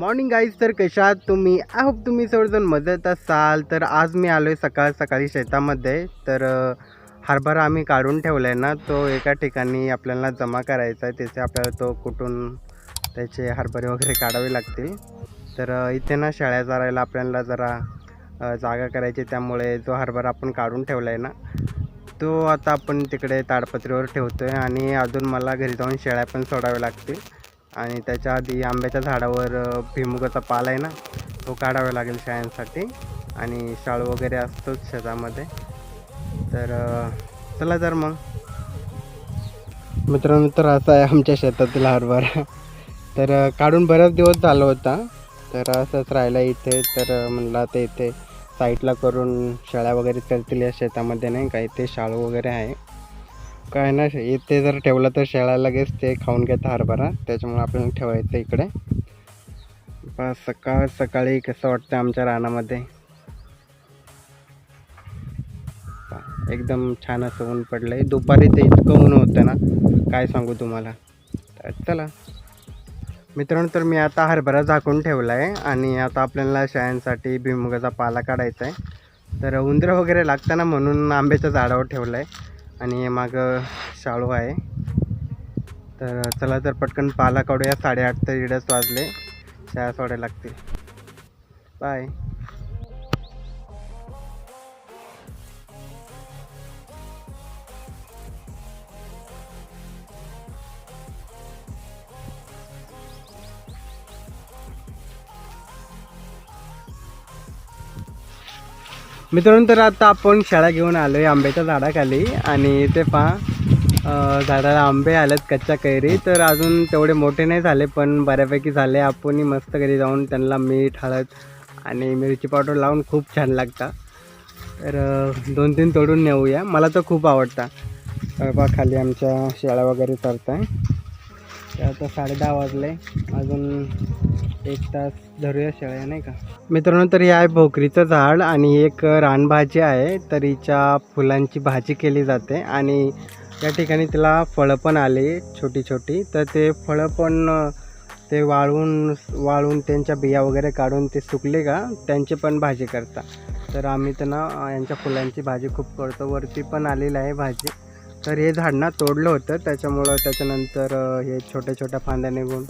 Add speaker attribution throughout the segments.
Speaker 1: Morning guys. तर कशात तुम्ही? आय होप तुम्ही सर्वजण मजेत असाल. तर आज मी आलो आहे सकाळी शेतामध्ये. तर हरभरा आम्ही काढून ठेवला आहे ना, तो एका ठिकाणी आपल्याला जमा करायचा आहे. त्याचे आपल्याला तो कुठून त्याचे हरभरे वगैरे काढावे लागतील. तर इथे ना शेळ्या चरायला आपल्याला जरा जागा करायची, त्यामुळे जो हरभरा आपण काढून ठेवला आहे ना, तो आता आपण तिकडे ताडपत्रीवर ठेवतो आहे. आणि अजून मला घरी जाऊन शेळ्या पण सोडाव्या लागतील. आणि त्याच्या आधी आंब्याच्या झाडावर भुईमुगाचा पाला आहे ना, तो काढावा लागेल शेळ्यांसाठी. आणि शाळू वगैरे असतोच शेतामध्ये. तर चला तर मग मित्रांनो, तर असा आहे आमच्या शेतातील हरभरा. तर काढून बराच दिवस झाला होता. तर असंच राहिला इथे. तर म्हणलं आता इथे साईडला करून शेळ्या वगैरे चरतील या शेतामध्ये, नाही का. इथे शाळू वगैरे आहे काय ना. इथे जर ठेवलं तर शेळ्या लगेच ते खाऊन घेतं हरभरा, त्याच्यामुळे आपल्याला ठेवायचं इकडे. बस सकाळी कसं वाटतं आमच्या रानामध्ये. एकदम छान असं ऊन पडलं आहे. दुपारी ते इतकं ऊन होतं ना, काय सांगू तुम्हाला. तर चला मित्रांनो, तर मी आता हरभरा झाकून ठेवला आहे. आणि आता आपल्याला शेळ्यांसाठी भुईमुगाचा पाला काढायचा आहे. तर उंदरं वगैरे लागताना म्हणून आंब्याच्या झाडावर ठेवलं आहे. आणि मागं शाळू आहे. तर चला तर पटकन पाला काढूया. 8:30 तर इडच वाजले. शाळा सोडायला लागतील. बाय. मित्रांनो, तर आता आपण शाळा घेऊन आलो आहे आंब्याच्या झाडाखाली. आणि ते पहा, झाडाला आंबे आलेत, कच्च्या कैरी. तर अजून तेवढे मोठे नाही झाले, पण बऱ्यापैकी झाले. आपण मस्त घरी जाऊन त्यांना मीठ, हळद आणि मिरची पावडर लावून खूप छान लागतात. तर 2-3 तोडून नेऊया. मला तर खूप आवडतं. बा खाली आमच्या शेळ्या वगैरे चरत आहे. तर आता 10:30 वाजले. अजून 1 तास धरूया शेळ्या, नाही का. मित्रांनो, तर हे आहे भोकरीचं झाड. आणि एक रानभाजी आहे. तर हिच्या फुलांची भाजी केली जाते. आणि या ठिकाणी तिला फळं पण आली छोटी छोटी. तर ते फळं पण ते वाळून त्यांच्या बिया वगैरे काढून ते सुकले का त्यांची पण भाजी करतात. तर आम्ही त्यांना यांच्या फुलांची भाजी खूप करतो. वरती पण आलेलं आहे भाजी. तर हे झाड ना तोडलं होतं, त्याच्यानंतर हे छोट्या फांद्या निघून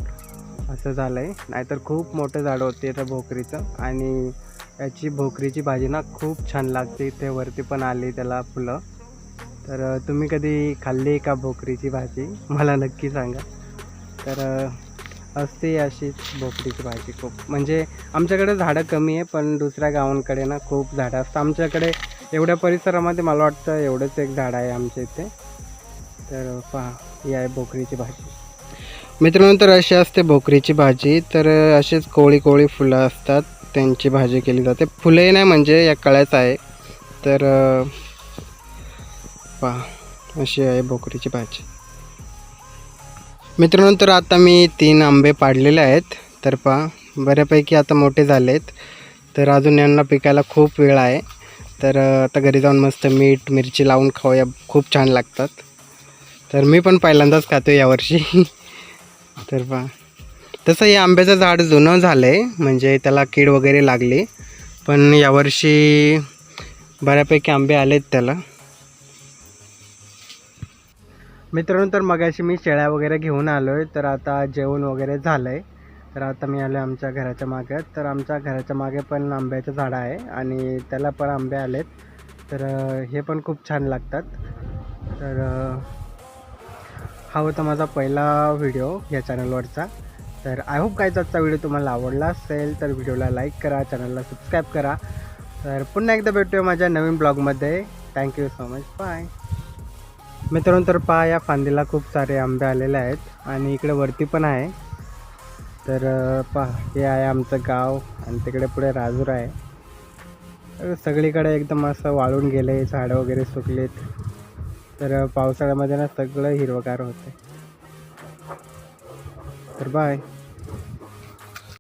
Speaker 1: असं झालं आहे. नाहीतर खूप मोठं झाड होते इथं भोकरीचं. आणि याची भोकरीची भाजी ना खूप छान लागते. इथे वरती पण आली त्याला फुलं. तर तुम्ही कधी खाल्ली का भोकरीची भाजी? मला नक्की सांगा. तर असते अशीच भोकरीची भाजी खूप. म्हणजे आमच्याकडे झाडं कमी आहे, पण दुसऱ्या गावांकडे ना खूप झाडं असतात. आमच्याकडे एवढ्या परिसरामध्ये मला वाटतं एवढंच एक झाड आहे आमच्या इथे. तर पहा, ही आहे भोकरीची भाजी. मित्रांनो, तर अशी असते भोकरीची भाजी. तर असेच कोवळी फुलं असतात, त्यांची भाजी केली जाते. फुले नाही म्हणजे या कळ्याच आहे. तर पहा, अशी आहे भोकरीची भाजी. मित्रांनो, तर आता मी 3 आंबे पाडलेले आहेत. तर पहा, बऱ्यापैकी आता मोठे झाले आहेत. तर अजून यांना पिकायला खूप वेळ आहे. तर आता घरी जाऊन मस्त मीठ मिरची लावून खाऊया, खूप छान लागतात. तर मी पण पहिल्यांदाच खातो यावर्षी. तर पहा, तसं हे आंब्याचं झाड जुनं झालं आहे, म्हणजे त्याला कीड वगैरे लागली. पण यावर्षी बऱ्यापैकी आंबे आलेत त्याला. मित्रांनो, तर मगाशी मी शेळ्या वगैरे घेऊन आलो आहे. तर आता जेवण वगैरे झालं आहे. तर आता मी आलो आमच्या घराच्या मागे. तर आमच्या घराच्या मागे पण आंब्याचं झाड आहे आणि त्याला पण आंबे आलेत. तर हे पण खूप छान लागतात. तर हा होता माझा पहिला व्हिडिओ या चॅनलवरचा. तर आय होप काय आजचा व्हिडिओ तुम्हाला आवडला असेल. तर व्हिडिओला लाईक करा, चॅनलला सबस्क्राईब करा. तर पुन्हा एकदा भेटूया माझ्या नवीन ब्लॉगमध्ये. Thank you so much. बाय. मित्रांनो, तर पहा, या फांदीला खूप सारे आंबे आलेले आहेत. आणि इकडे वरती पण आहे. तर पहा, हे आहे आमचं गाव. आणि तिकडे पुढे राजूर आहे. तर सगळीकडे एकदम असं वाळून गेले, झाडं वगैरे सुकलेत. तर पावसाळ्यामध्ये ना सगळं हिरवगार होते. तर बाय.